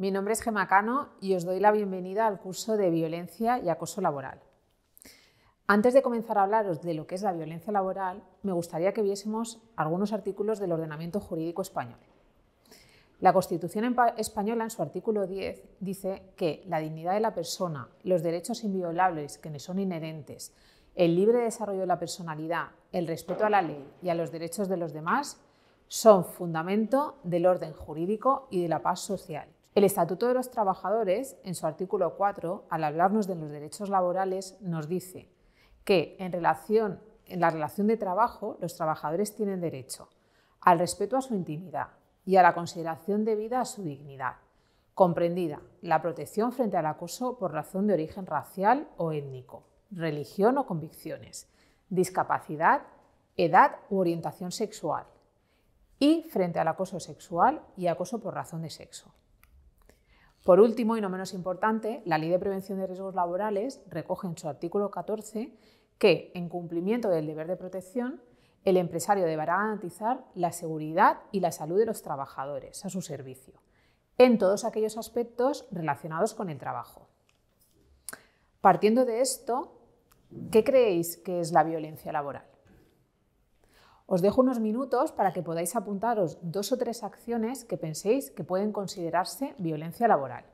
Mi nombre es Gemma Cano y os doy la bienvenida al curso de Violencia y Acoso Laboral. Antes de comenzar a hablaros de lo que es la violencia laboral, me gustaría que viésemos algunos artículos del ordenamiento jurídico español. La Constitución española, en su artículo 10, dice que la dignidad de la persona, los derechos inviolables que le son inherentes, el libre desarrollo de la personalidad, el respeto a la ley y a los derechos de los demás son fundamento del orden jurídico y de la paz social. El Estatuto de los Trabajadores, en su artículo 4, al hablarnos de los derechos laborales, nos dice que en la relación de trabajo los trabajadores tienen derecho al respeto a su intimidad y a la consideración debida a su dignidad, comprendida la protección frente al acoso por razón de origen racial o étnico, religión o convicciones, discapacidad, edad u orientación sexual, y frente al acoso sexual y acoso por razón de sexo. Por último, y no menos importante, la Ley de Prevención de Riesgos Laborales recoge en su artículo 14 que, en cumplimiento del deber de protección, el empresario deberá garantizar la seguridad y la salud de los trabajadores a su servicio, en todos aquellos aspectos relacionados con el trabajo. Partiendo de esto, ¿qué creéis que es la violencia laboral? Os dejo unos minutos para que podáis apuntaros 2 o 3 acciones que penséis que pueden considerarse violencia laboral.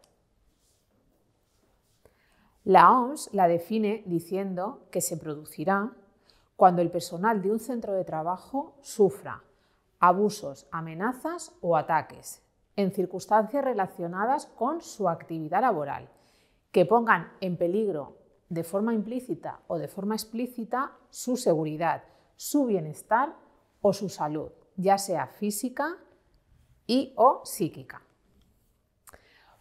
La OMS la define diciendo que se producirá cuando el personal de un centro de trabajo sufra abusos, amenazas o ataques en circunstancias relacionadas con su actividad laboral, que pongan en peligro de forma implícita o de forma explícita su seguridad, su bienestar o su salud, ya sea física o psíquica.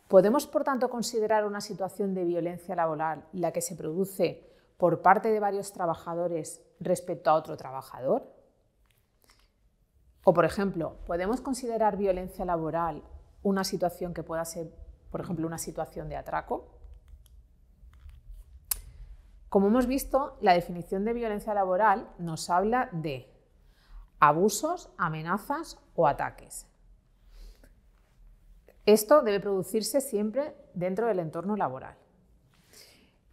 ¿Podemos, por tanto, considerar una situación de violencia laboral la que se produce por parte de varios trabajadores respecto a otro trabajador? O, por ejemplo, ¿podemos considerar violencia laboral una situación que pueda ser, por ejemplo, una situación de atraco? Como hemos visto, la definición de violencia laboral nos habla de abusos, amenazas o ataques. Esto debe producirse siempre dentro del entorno laboral.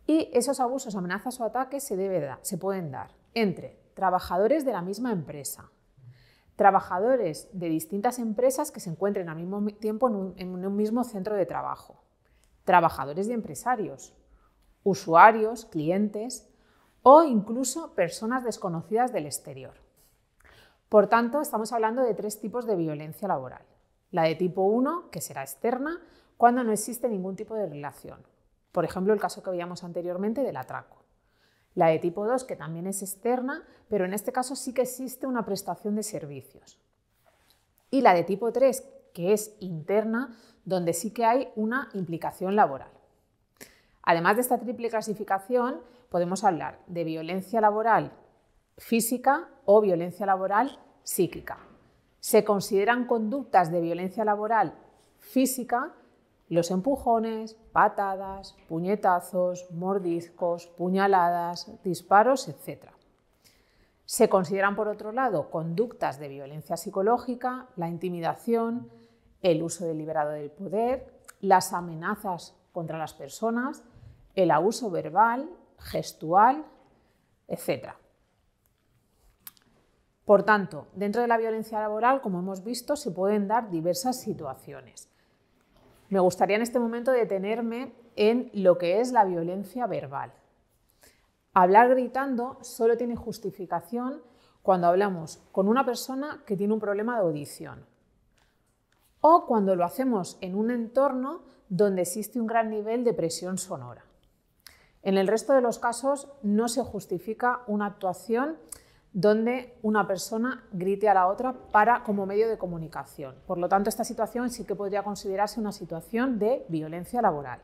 Y esos abusos, amenazas o ataques se pueden dar entre trabajadores de la misma empresa, trabajadores de distintas empresas que se encuentren al mismo tiempo en un mismo centro de trabajo, trabajadores y empresarios, usuarios, clientes o incluso personas desconocidas del exterior. Por tanto, estamos hablando de 3 tipos de violencia laboral. La de tipo 1, que será externa, cuando no existe ningún tipo de relación. Por ejemplo, el caso que veíamos anteriormente del atraco. La de tipo 2, que también es externa, pero en este caso sí que existe una prestación de servicios. Y la de tipo 3, que es interna, donde sí que hay una implicación laboral. Además de esta triple clasificación, podemos hablar de violencia laboral física o violencia laboral psíquica. Se consideran conductas de violencia laboral física los empujones, patadas, puñetazos, mordiscos, puñaladas, disparos, etc. Se consideran, por otro lado, conductas de violencia psicológica, la intimidación, el uso deliberado del poder, las amenazas contra las personas, el abuso verbal, gestual, etc. Por tanto, dentro de la violencia laboral, como hemos visto, se pueden dar diversas situaciones. Me gustaría en este momento detenerme en lo que es la violencia verbal. Hablar gritando solo tiene justificación cuando hablamos con una persona que tiene un problema de audición o cuando lo hacemos en un entorno donde existe un gran nivel de presión sonora. En el resto de los casos no se justifica una actuación donde una persona grite a la otra como medio de comunicación. Por lo tanto, esta situación sí que podría considerarse una situación de violencia laboral.